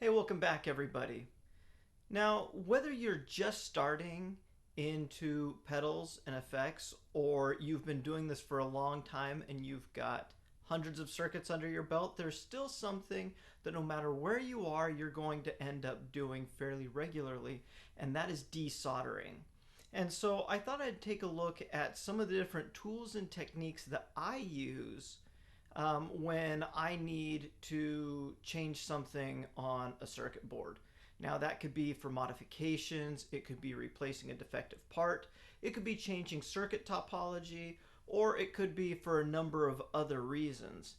Hey, welcome back, everybody. Now, whether you're just starting into pedals and effects, or you've been doing this for a long time and you've got hundreds of circuits under your belt, there's still something that no matter where you are, you're going to end up doing fairly regularly, and that is desoldering. And so I thought I'd take a look at some of the different tools and techniques that I use when I need to change something on a circuit board. Now, that could be for modifications, it could be replacing a defective part, it could be changing circuit topology, or it could be for a number of other reasons.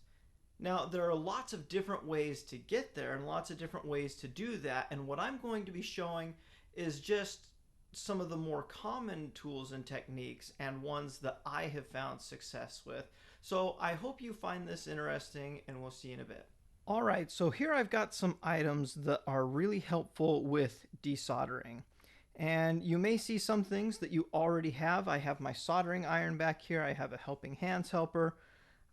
Now, there are lots of different ways to get there and lots of different ways to do that, and what I'm going to be showing is just some of the more common tools and techniques and ones that I have found success with. So I hope you find this interesting, and we'll see you in a bit. All right, so here I've got some items that are really helpful with desoldering. And you may see some things that you already have. I have my soldering iron back here. I have a helping hands helper.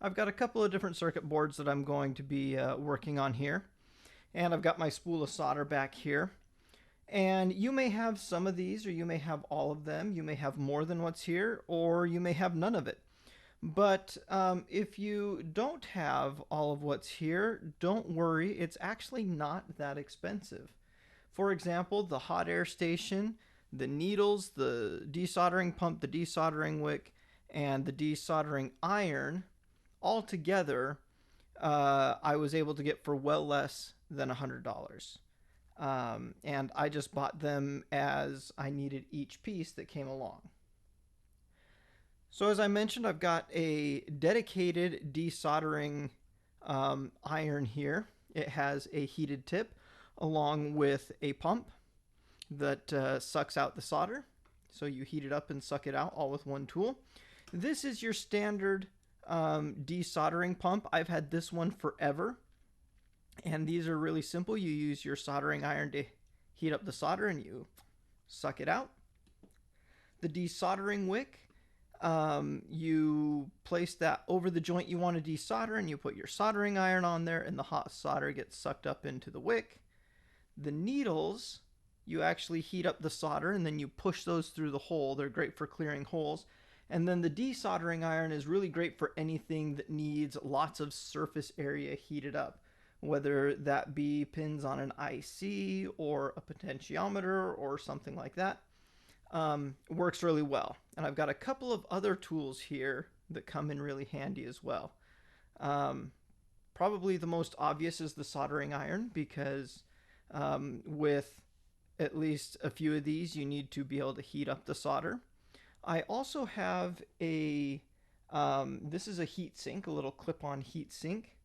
I've got a couple of different circuit boards that I'm going to be working on here. And I've got my spool of solder back here. And you may have some of these, or you may have all of them. You may have more than what's here, or you may have none of it. But if you don't have all of what's here, don't worry. It's actually not that expensive. For example, the hot air station, the needles, the desoldering pump, the desoldering wick, and the desoldering iron, all together, I was able to get for well less than $100. And I just bought them as I needed each piece that came along. So as I mentioned, I've got a dedicated desoldering iron here. It has a heated tip along with a pump that sucks out the solder. So you heat it up and suck it out all with one tool. This is your standard desoldering pump. I've had this one forever. And these are really simple. You use your soldering iron to heat up the solder and you suck it out. The desoldering wick, you place that over the joint you want to desolder and you put your soldering iron on there and the hot solder gets sucked up into the wick. The needles, you actually heat up the solder and then you push those through the hole. They're great for clearing holes. And then the desoldering iron is really great for anything that needs lots of surface area heated up, whether that be pins on an IC or a potentiometer or something like that. Works really well. And I've got a couple of other tools here that come in really handy as well. Probably the most obvious is the soldering iron because with at least a few of these you need to be able to heat up the solder. I also have a, this is a heat sink, a little clip-on heat sink.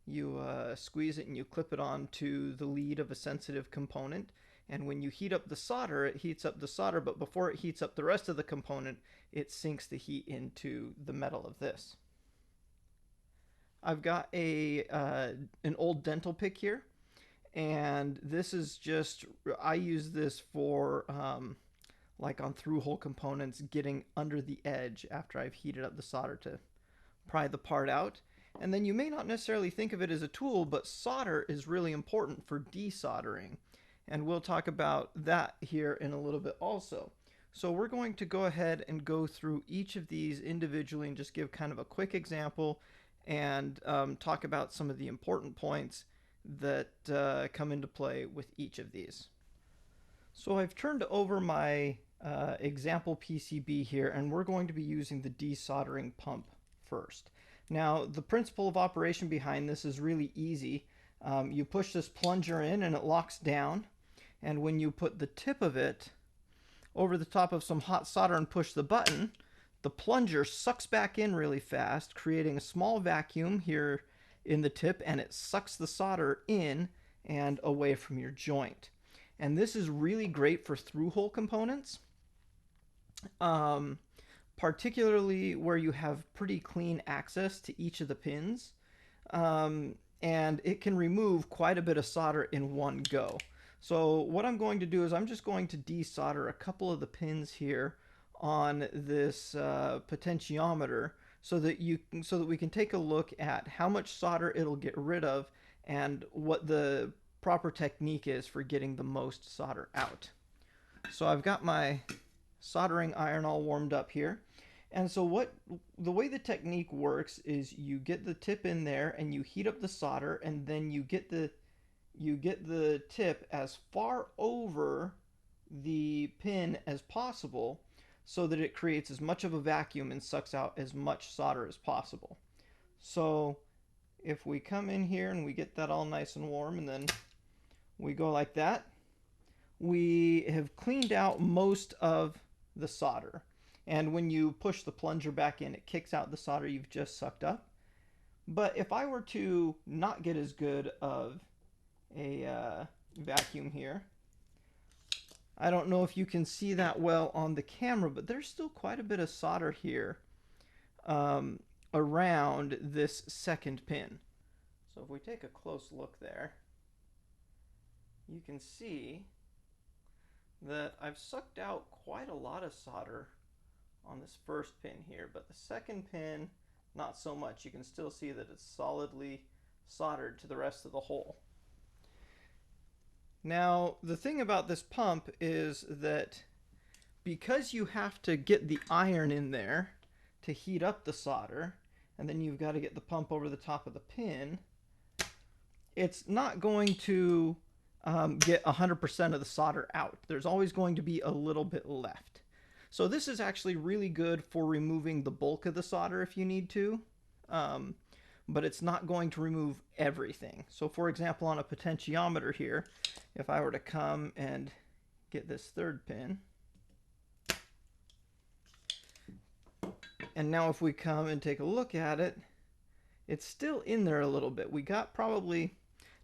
You squeeze it and you clip it onto the lead of a sensitive component. And when you heat up the solder, it heats up the solder, but before it heats up the rest of the component, it sinks the heat into the metal of this. I've got an old dental pick here, and this is just, I use this for like on through-hole components, getting under the edge after I've heated up the solder to pry the part out. And then you may not necessarily think of it as a tool, but solder is really important for desoldering. And we'll talk about that here in a little bit also. So we're going to go ahead and go through each of these individually and just give kind of a quick example and talk about some of the important points that come into play with each of these. So I've turned over my example PCB here, and we're going to be using the desoldering pump first. Now, the principle of operation behind this is really easy. You push this plunger in and it locks down. And when you put the tip of it over the top of some hot solder and push the button, the plunger sucks back in really fast, creating a small vacuum here in the tip, and it sucks the solder in and away from your joint. And this is really great for through-hole components, particularly where you have pretty clean access to each of the pins. And it can remove quite a bit of solder in one go. So what I'm going to do is I'm just going to desolder a couple of the pins here on this potentiometer so that we can take a look at how much solder it'll get rid of and what the proper technique is for getting the most solder out. So I've got my soldering iron all warmed up here. And so the way the technique works is you get the tip in there and you heat up the solder, and then you get the tip as far over the pin as possible so that it creates as much of a vacuum and sucks out as much solder as possible. So if we come in here and we get that all nice and warm, and then we go like that, we have cleaned out most of the solder. And when you push the plunger back in, it kicks out the solder you've just sucked up. But if I were to not get as good of a vacuum here, I don't know if you can see that well on the camera, but there's still quite a bit of solder here around this second pin. So if we take a close look there, you can see that I've sucked out quite a lot of solder on this first pin here, but the second pin, not so much. You can still see that it's solidly soldered to the rest of the hole. Now, the thing about this pump is that because you have to get the iron in there to heat up the solder, and then you've got to get the pump over the top of the pin, it's not going to get 100% of the solder out. There's always going to be a little bit left. So this is actually really good for removing the bulk of the solder if you need to, but it's not going to remove everything. So for example, on a potentiometer here, if I were to come and get this third pin, and now if we come and take a look at it, it's still in there a little bit. We got probably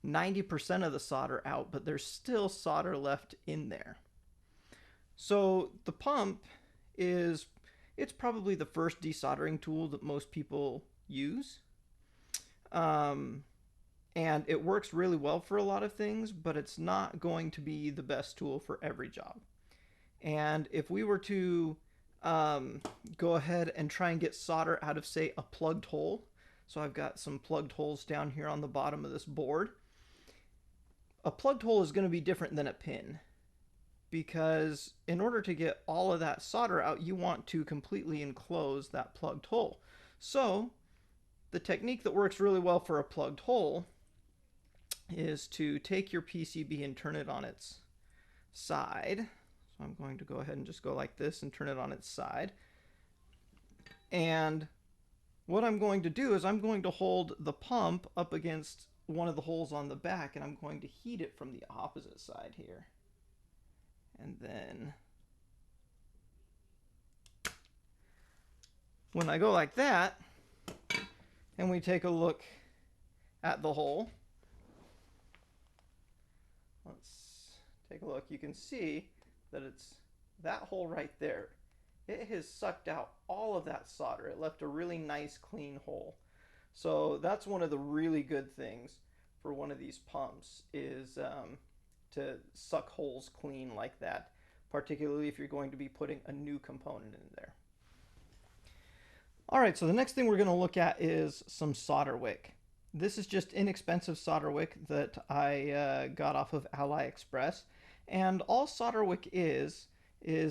90% of the solder out, but there's still solder left in there. So the pump it's probably the first desoldering tool that most people use. And it works really well for a lot of things, but it's not going to be the best tool for every job. And if we were to go ahead and try and get solder out of, say, a plugged hole, so I've got some plugged holes down here on the bottom of this board. A plugged hole is going to be different than a pin, because in order to get all of that solder out, you want to completely enclose that plugged hole. So the technique that works really well for a plugged hole is to take your PCB and turn it on its side. So I'm going to go ahead and just go like this and turn it on its side. And what I'm going to do is I'm going to hold the pump up against one of the holes on the back, and I'm going to heat it from the opposite side here. And then when I go like that, and we take a look at the hole, let's take a look. You can see that it's that hole right there. It has sucked out all of that solder. It left a really nice clean hole. So that's one of the really good things for one of these pumps, is to suck holes clean like that, particularly if you're going to be putting a new component in there. All right, so the next thing we're going to look at is some solder wick. This is just inexpensive solder wick that I got off of AliExpress, and all solder wick is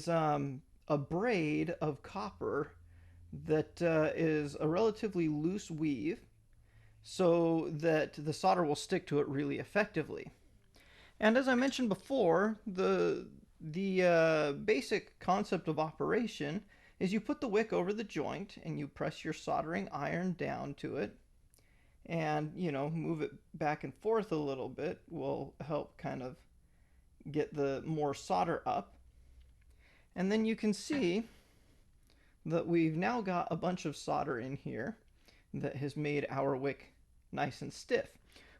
a braid of copper that is a relatively loose weave, so that the solder will stick to it really effectively. And as I mentioned before, the basic concept of operation is you put the wick over the joint and you press your soldering iron down to it, and move it back and forth a little bit will help kind of get the more solder up. And then you can see that we've now got a bunch of solder in here that has made our wick nice and stiff.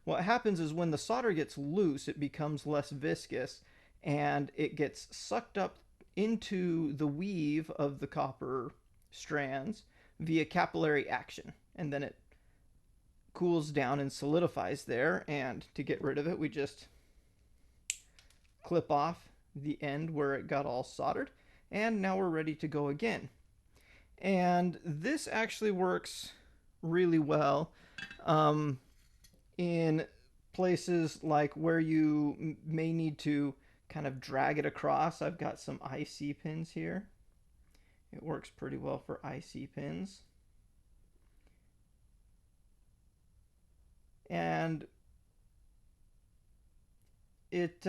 What happens is when the solder gets loose, it becomes less viscous and it gets sucked up into the weave of the copper strands via capillary action, and then it cools down and solidifies there. And to get rid of it, we just clip off the end where it got all soldered, and now we're ready to go again. And this actually works really well in places like where you may need to kind of drag it across, I've got some IC pins here. It works pretty well for IC pins. And it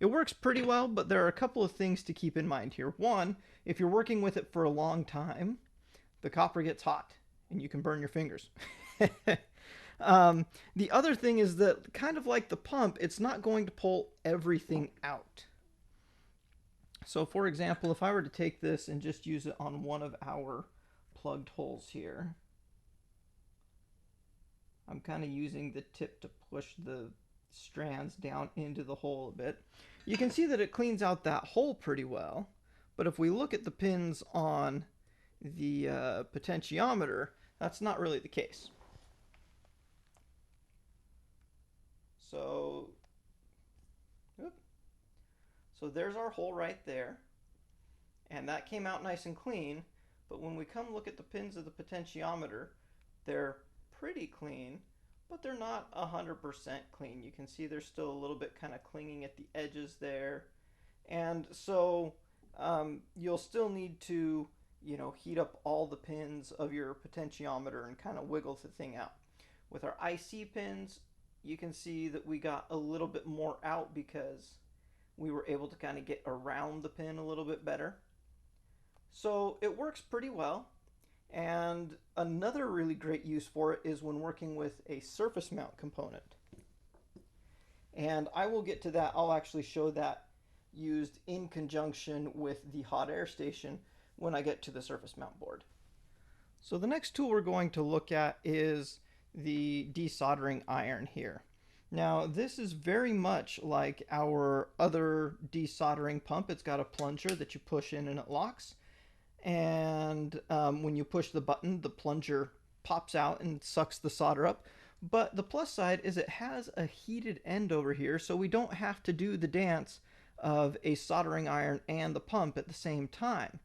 works pretty well, but there are a couple of things to keep in mind here. One, if you're working with it for a long time, the copper gets hot and you can burn your fingers. The other thing is that, kind of like the pump, it's not going to pull everything out. So for example, if I were to take this and just use it on one of our plugged holes here, I'm kind of using the tip to push the strands down into the hole a bit. You can see that it cleans out that hole pretty well, but if we look at the pins on the potentiometer, that's not really the case. So there's our hole right there, and that came out nice and clean. But when we come look at the pins of the potentiometer, they're pretty clean, but they're not 100% clean. You can see there's still a little bit kind of clinging at the edges there. And so you'll still need to, heat up all the pins of your potentiometer and kind of wiggle the thing out. With our IC pins, you can see that we got a little bit more out because we were able to kind of get around the pin a little bit better. So it works pretty well. And another really great use for it is when working with a surface mount component. And I will get to that. I'll actually show that used in conjunction with the hot air station when I get to the surface mount board. So the next tool we're going to look at is the desoldering iron here. Now this is very much like our other desoldering pump. It's got a plunger that you push in and it locks. And when you push the button, the plunger pops out and sucks the solder up. But the plus side is it has a heated end over here, so we don't have to do the dance of a soldering iron and the pump at the same time.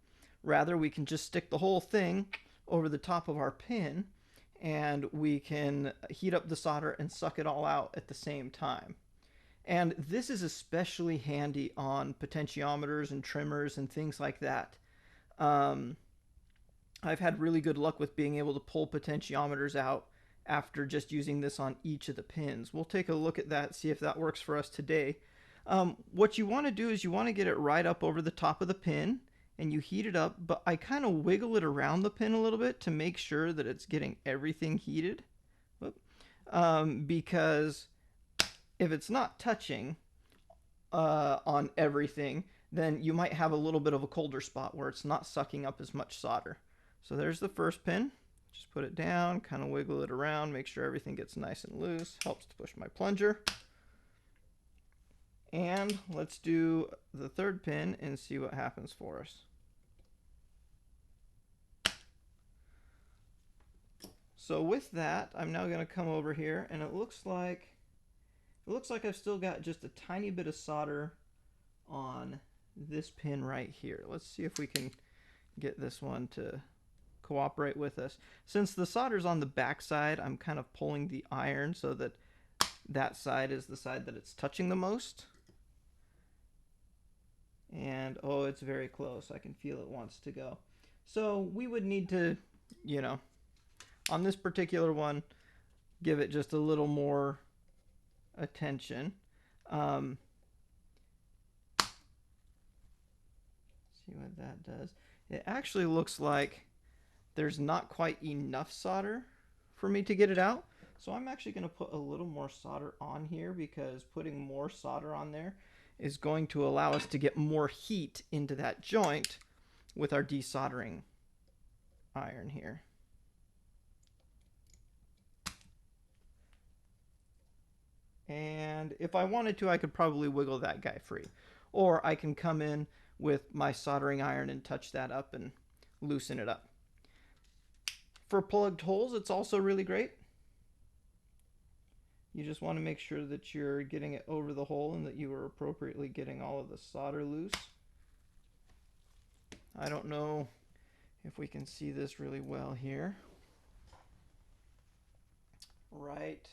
Rather, we can just stick the whole thing over the top of our pin, and we can heat up the solder and suck it all out at the same time. And this is especially handy on potentiometers and trimmers and things like that. I've had really good luck with being able to pull potentiometers out after just using this on each of the pins. We'll take a look at that, see if that works for us today. What you want to do is you want to get it right up over the top of the pin and you heat it up, but I kind of wiggle it around the pin a little bit to make sure that it's getting everything heated. Because if it's not touching on everything, then you might have a little bit of a colder spot where it's not sucking up as much solder. So there's the first pin. Just put it down, kind of wiggle it around, make sure everything gets nice and loose. Helps to push my plunger. And let's do the third pin and see what happens for us. So with that, I'm now going to come over here, and it looks like I've still got just a tiny bit of solder on this pin right here. Let's see if we can get this one to cooperate with us. Since the solder's on the back side, I'm kind of pulling the iron so that that side is the side that it's touching the most. And oh, it's very close. I can feel it wants to go. So we would need to, on this particular one, give it just a little more attention. See what that does. It actually looks like there's not quite enough solder for me to get it out. So I'm actually going to put a little more solder on here, because putting more solder on there is going to allow us to get more heat into that joint with our desoldering iron here. And if I wanted to, I could probably wiggle that guy free. Or I can come in with my soldering iron and touch that up and loosen it up. For plugged holes, it's also really great. You just want to make sure that you're getting it over the hole and that you are appropriately getting all of the solder loose. I don't know if we can see this really well here. Right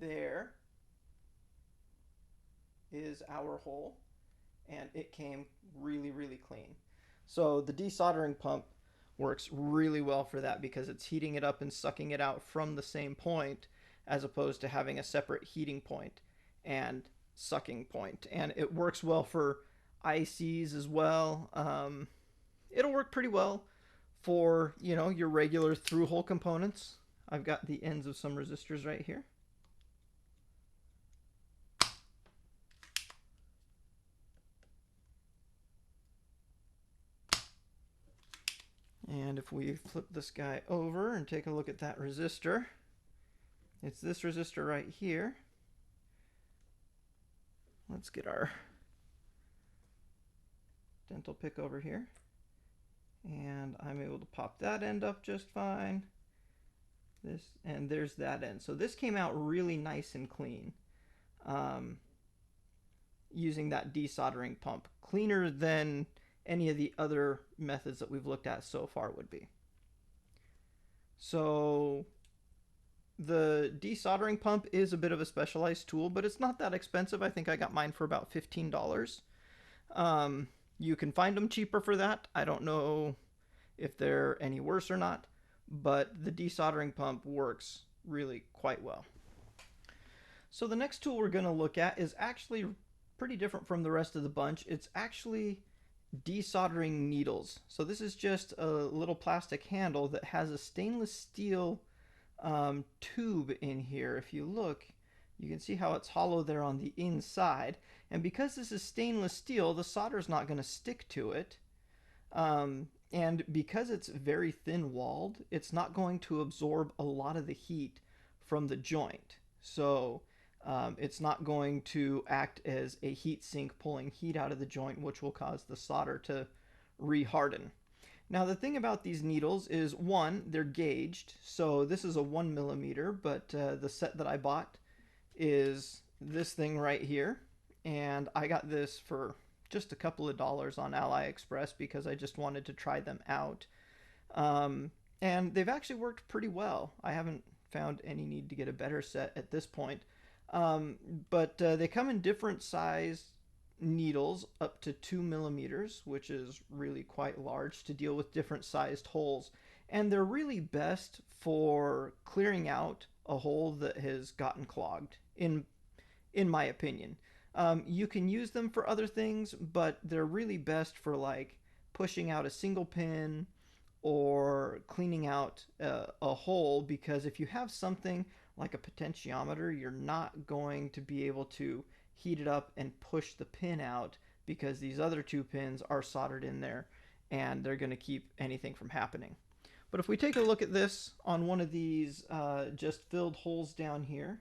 there is our hole, and it came really, really clean. So the desoldering pump works really well for that because it's heating it up and sucking it out from the same point as opposed to having a separate heating point and sucking point. And it works well for ICs as well. It'll work pretty well for, you know, your regular through hole components. I've got the ends of some resistors right here. And if we flip this guy over and take a look at that resistor, it's this resistor right here. Let's get our dental pick over here. And I'm able to pop that end up just fine. This, and there's that end. So this came out really nice and clean using that desoldering pump. Cleaner than any of the other methods that we've looked at so far would be. So the desoldering pump is a bit of a specialized tool, but it's not that expensive. I think I got mine for about $15. You can find them cheaper for that. I don't know if they're any worse or not, but the desoldering pump works really quite well. So the next tool we're going to look at is actually pretty different from the rest of the bunch. It's actually desoldering needles. So this is just a little plastic handle that has a stainless steel tube in here. If you look, you can see how it's hollow there on the inside. And because this is stainless steel, the solder is not going to stick to it. And because it's very thin walled, it's not going to absorb a lot of the heat from the joint. So it's not going to act as a heat sink pulling heat out of the joint, which will cause the solder to reharden. Now the thing about these needles is, one, they're gauged. So this is a 1 millimeter, but the set that I bought is this thing right here. And I got this for just a couple of dollars on AliExpress because I just wanted to try them out. And they've actually worked pretty well. I haven't found any need to get a better set at this point. But they come in different size needles up to 2 millimeters, which is really quite large to deal with different sized holes. And they're really best for clearing out a hole that has gotten clogged, in my opinion. You can use them for other things, but they're really best for like pushing out a single pin or cleaning out a hole, because if you have something like a potentiometer, you're not going to be able to heat it up and push the pin out because these other two pins are soldered in there and they're going to keep anything from happening. But if we take a look at this on one of these just filled holes down here,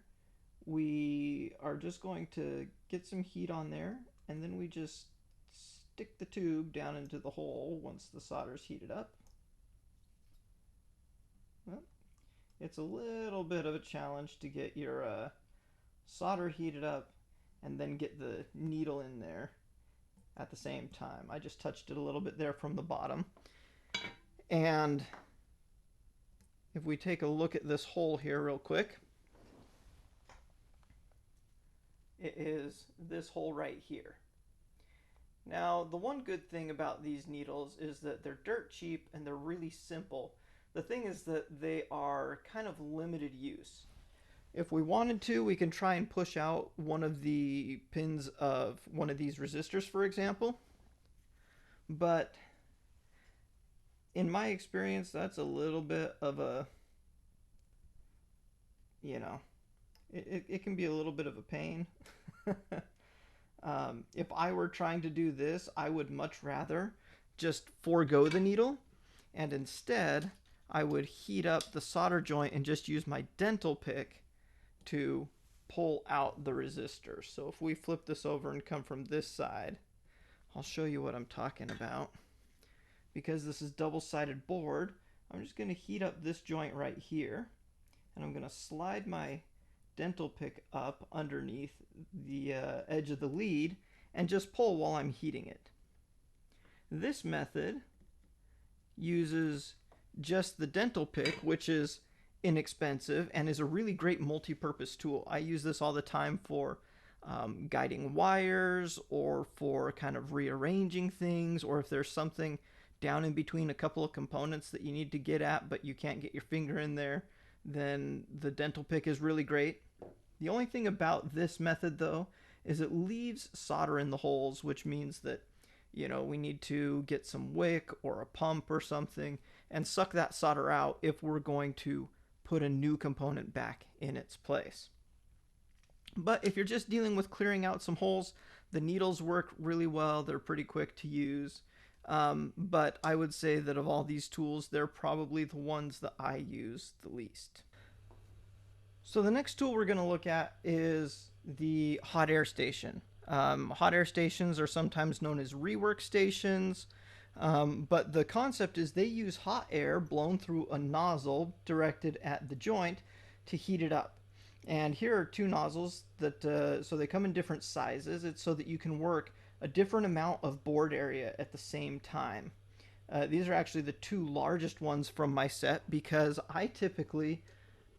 we are just going to get some heat on there, and then we just stick the tube down into the hole once the solder's heated up. Well, it's a little bit of a challenge to get your solder heated up and then get the needle in there at the same time. I just touched it a little bit there from the bottom. And if we take a look at this hole here real quick, it is this hole right here. Now, the one good thing about these needles is that they're dirt cheap and they're really simple. The thing is that they are kind of limited use. If we wanted to, we can try and push out one of the pins of one of these resistors, for example. But in my experience, that's a little bit of a, you know, it can be a little bit of a pain. If I were trying to do this, I would much rather just forego the needle, and instead I would heat up the solder joint and just use my dental pick to pull out the resistor. So if we flip this over and come from this side, I'll show you what I'm talking about. Because this is double-sided board, I'm just going to heat up this joint right here, and I'm going to slide my dental pick up underneath the edge of the lead and just pull while I'm heating it. This method uses just the dental pick, which is inexpensive and is a really great multi-purpose tool. I use this all the time for guiding wires, or for kind of rearranging things, or if there's something down in between a couple of components that you need to get at but you can't get your finger in there, then the dental pick is really great. The only thing about this method, though, is it leaves solder in the holes, which means that, we need to get some wick or a pump or something and suck that solder out if we're going to put a new component back in its place. But if you're just dealing with clearing out some holes, the needles work really well. They're pretty quick to use. But I would say that of all these tools, they're probably the ones that I use the least. So the next tool we're going to look at is the hot air station. Hot air stations are sometimes known as rework stations, but the concept is they use hot air blown through a nozzle directed at the joint to heat it up. And here are two nozzles that, so they come in different sizes. It's so that you can work a different amount of board area at the same time. These are actually the two largest ones from my set because I typically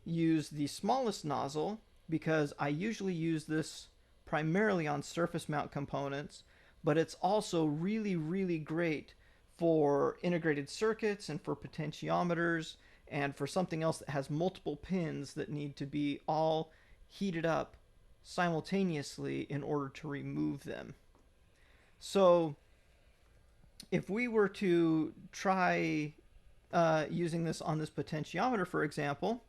use the smallest nozzle because I usually use this primarily on surface mount components, but it's also really, really great for integrated circuits and for potentiometers and for something else that has multiple pins that need to be all heated up simultaneously in order to remove them. So if we were to try using this on this potentiometer, for example,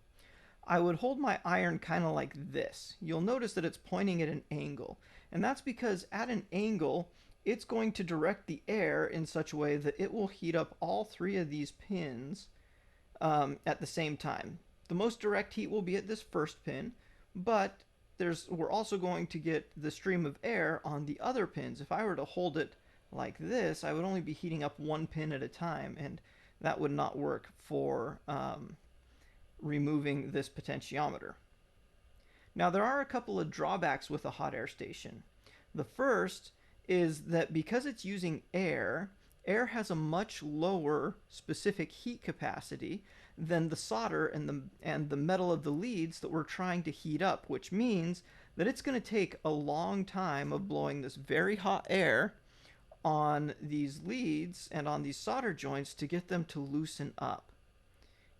I would hold my iron kind of like this. You'll notice that it's pointing at an angle, and that's because at an angle it's going to direct the air in such a way that it will heat up all three of these pins at the same time. The most direct heat will be at this first pin, but we're also going to get the stream of air on the other pins. If I were to hold it like this, I would only be heating up one pin at a time, and that would not work for removing this potentiometer. Now there are a couple of drawbacks with a hot air station. The first is that because it's using air has a much lower specific heat capacity than the solder and the metal of the leads that we're trying to heat up, which means that it's going to take a long time of blowing this very hot air on these leads and on these solder joints to get them to loosen up.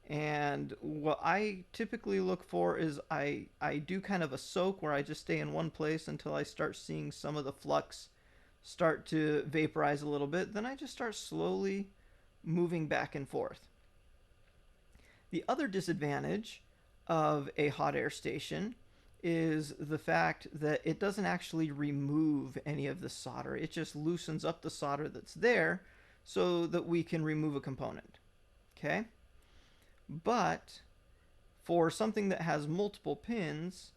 And what I typically look for is I do kind of a soak where I just stay in one place until I start seeing some of the flux start to vaporize a little bit. Then I just start slowly moving back and forth. The other disadvantage of a hot air station is the fact that it doesn't actually remove any of the solder. It just loosens up the solder that's there so that we can remove a component. Okay? But for something that has multiple pins,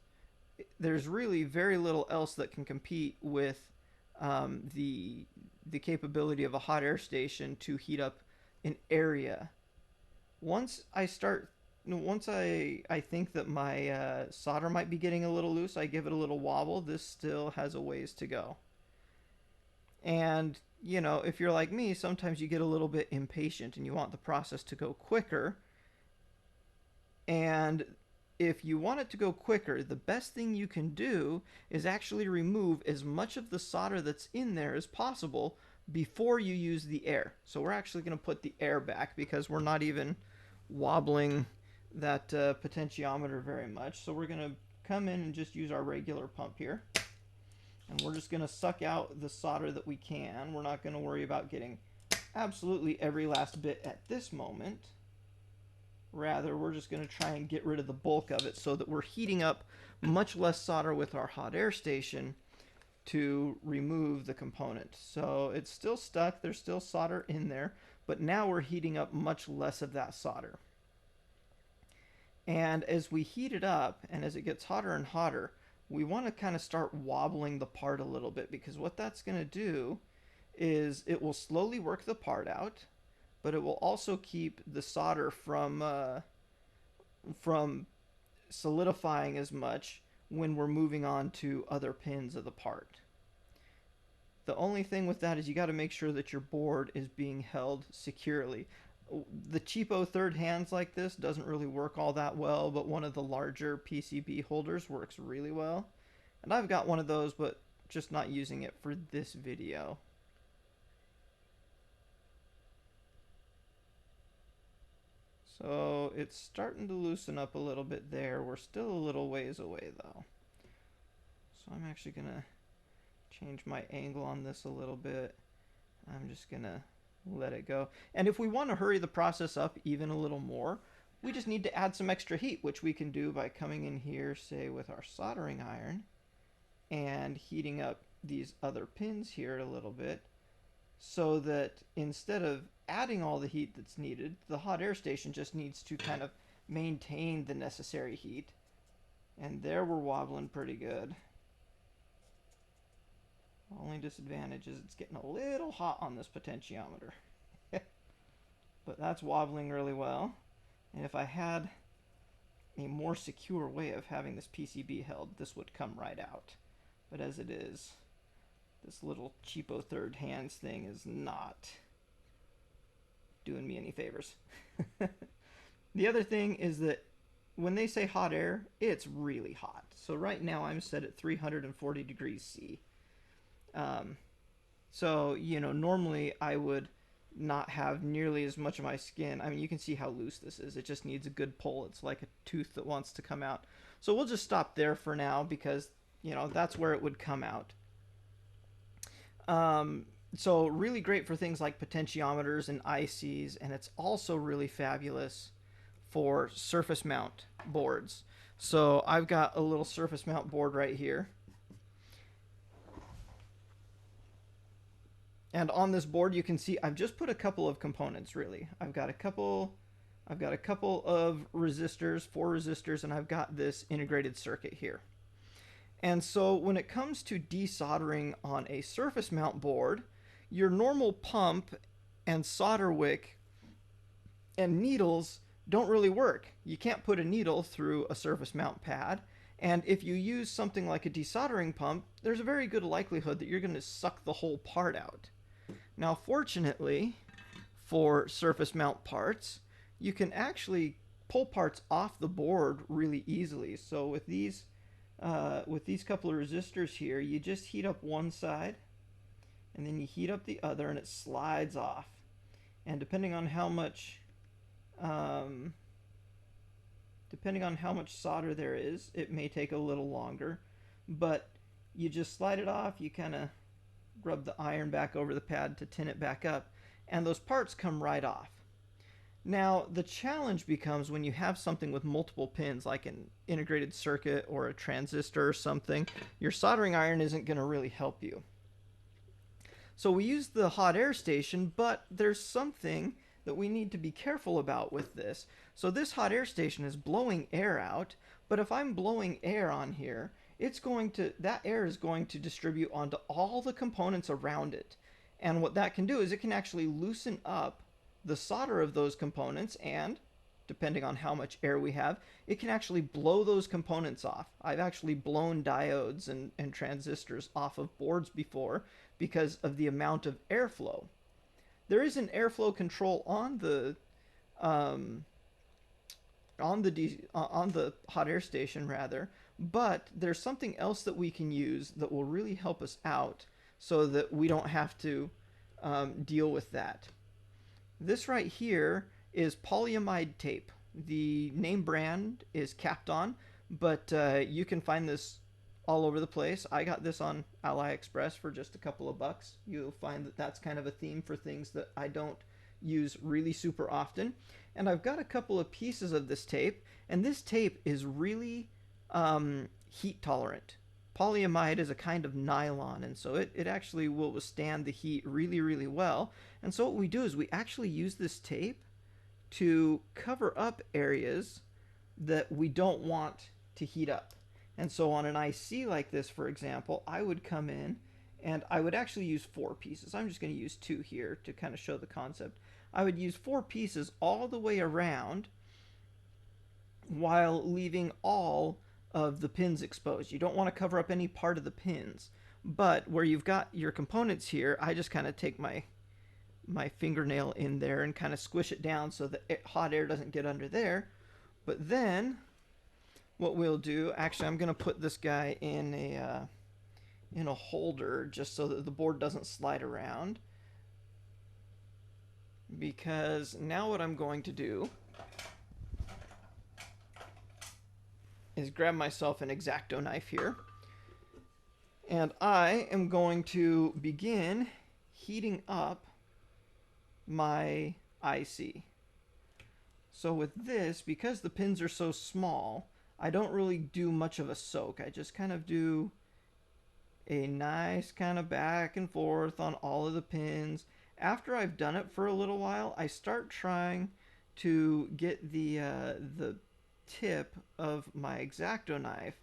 there's really very little else that can compete with the capability of a hot air station to heat up an area. Once I think that my solder might be getting a little loose, I give it a little wobble. This still has a ways to go. And, if you're like me, sometimes you get a little bit impatient and you want the process to go quicker. And if you want it to go quicker, the best thing you can do is actually remove as much of the solder that's in there as possible before you use the air. So we're actually going to put the air back because we're not even wobbling that potentiometer very much. So we're going to come in and just use our regular pump here. And we're just going to suck out the solder that we can. We're not going to worry about getting absolutely every last bit at this moment. Rather, we're just going to try and get rid of the bulk of it so that we're heating up much less solder with our hot air station to remove the component. So it's still stuck, there's still solder in there, but now we're heating up much less of that solder. And as we heat it up, and as it gets hotter and hotter, we want to kind of start wobbling the part a little bit, because what that's going to do is it will slowly work the part out, but it will also keep the solder from solidifying as much when we're moving on to other pins of the part. The only thing with that is you got to make sure that your board is being held securely. The cheapo third hands like this doesn't really work all that well, but one of the larger PCB holders works really well. And I've got one of those, but just not using it for this video. So it's starting to loosen up a little bit there. We're still a little ways away though. So I'm actually gonna change my angle on this a little bit. I'm just gonna let it go. And if we want to hurry the process up even a little more, we just need to add some extra heat, which we can do by coming in here, say with our soldering iron, and heating up these other pins here a little bit, so that instead of adding all the heat that's needed, the hot air station just needs to kind of maintain the necessary heat. And there we're wobbling pretty good. Only disadvantage is it's getting a little hot on this potentiometer. But that's wobbling really well. And if I had a more secure way of having this PCB held, this would come right out. But as it is, this little cheapo third hands thing is not doing me any favors. The other thing is that when they say hot air, it's really hot. So right now I'm set at 340 degrees C. So, you know, normally I would not have nearly as much of my skin. I mean, you can see how loose this is. It just needs a good pull. It's like a tooth that wants to come out. So we'll just stop there for now because, you know, that's where it would come out. So really great for things like potentiometers and ICs, and it's also really fabulous for surface mount boards. So I've got a little surface mount board right here. And on this board you can see I've just put a couple of components really. I've got a couple of resistors, 4 resistors, and I've got this integrated circuit here. And so when it comes to desoldering on a surface mount board, your normal pump and solder wick and needles don't really work. You can't put a needle through a surface mount pad. And if you use something like a desoldering pump, there's a very good likelihood that you're going to suck the whole part out. Now, fortunately, for surface mount parts, you can actually pull parts off the board really easily. So with these couple of resistors here, you just heat up one side, and then you heat up the other, and it slides off. And depending on how much solder there is, it may take a little longer. But you just slide it off. You kind of rub the iron back over the pad to tin it back up, and those parts come right off. Now, the challenge becomes when you have something with multiple pins, like an integrated circuit or a transistor or something, your soldering iron isn't going to really help you. So we use the hot air station, but there's something that we need to be careful about with this. So this hot air station is blowing air out, but if I'm blowing air on here, that air is going to distribute onto all the components around it. And what that can do is it can actually loosen up the solder of those components, and depending on how much air we have, it can actually blow those components off. I've actually blown diodes and transistors off of boards before because of the amount of airflow. There is an airflow control on the hot air station rather, but there's something else that we can use that will really help us out so that we don't have to deal with that. This right here is polyamide tape. The name brand is Kapton, but you can find this all over the place. I got this on AliExpress for just a couple of bucks. You'll find that that's kind of a theme for things that I don't use really super often. And I've got a couple of pieces of this tape, and this tape is really heat tolerant. Polyamide is a kind of nylon, and so it actually will withstand the heat really, really well. And so what we do is we actually use this tape to cover up areas that we don't want to heat up. And so on an IC like this, for example, I would come in and I would actually use 4 pieces. I'm just going to use 2 here to kind of show the concept. I would use 4 pieces all the way around while leaving all of the pins exposed. You don't want to cover up any part of the pins, but where you've got your components here, I just kind of take my my fingernail in there and kind of squish it down so that hot air doesn't get under there. But then what we'll do, actually I'm going to put this guy in a holder just so that the board doesn't slide around, because now what I'm going to do is grab myself an X-Acto knife here, and I am going to begin heating up my IC. So with this, because the pins are so small, I don't really do much of a soak. I just kind of do a nice kind of back and forth on all of the pins. After I've done it for a little while, I start trying to get the tip of my X-Acto knife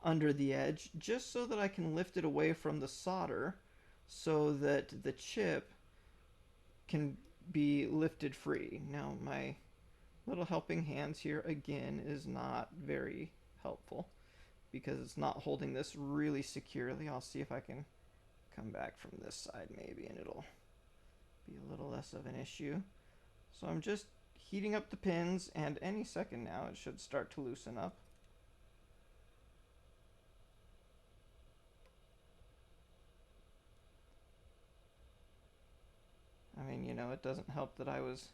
under the edge, just so that I can lift it away from the solder so that the chip can be lifted free. Now my little helping hands here again is not very helpful because it's not holding this really securely. I'll see if I can come back from this side maybe and it'll be a little less of an issue. So I'm just heating up the pins, and any second now it should start to loosen up. I mean, you know, it doesn't help that I was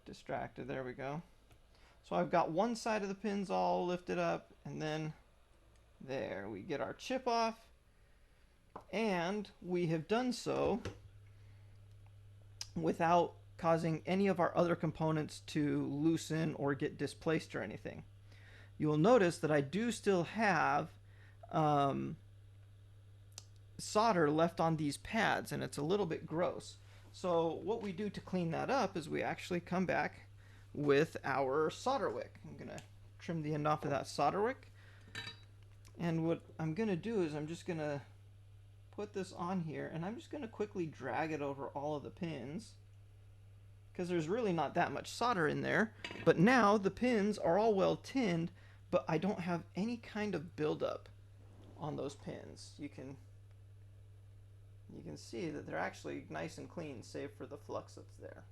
distracted. There we go. So I've got one side of the pins all lifted up, and then there we get our chip off, and we have done so without causing any of our other components to loosen or get displaced or anything. You will notice that I do still have solder left on these pads, and it's a little bit gross. So what we do to clean that up is we actually come back with our solder wick. I'm going to trim the end off of that solder wick. And what I'm going to do is I'm just going to put this on here, and I'm just going to quickly drag it over all of the pins, because there's really not that much solder in there. But now the pins are all well tinned, but I don't have any kind of buildup on those pins. You can see that they're actually nice and clean, save for the flux that's there.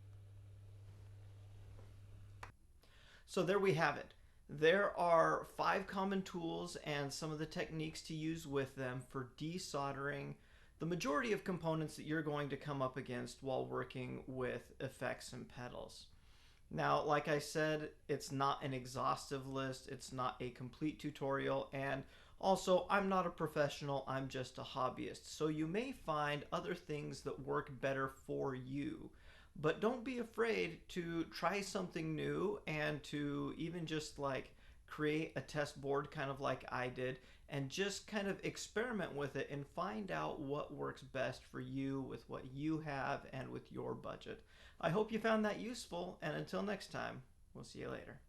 So there we have it. There are 5 common tools and some of the techniques to use with them for desoldering the majority of components that you're going to come up against while working with effects and pedals. Now, like I said, it's not an exhaustive list, it's not a complete tutorial, and also I'm not a professional, I'm just a hobbyist. So you may find other things that work better for you. But don't be afraid to try something new and to even just like create a test board kind of like I did, and just kind of experiment with it and find out what works best for you with what you have and with your budget. I hope you found that useful, and until next time, we'll see you later.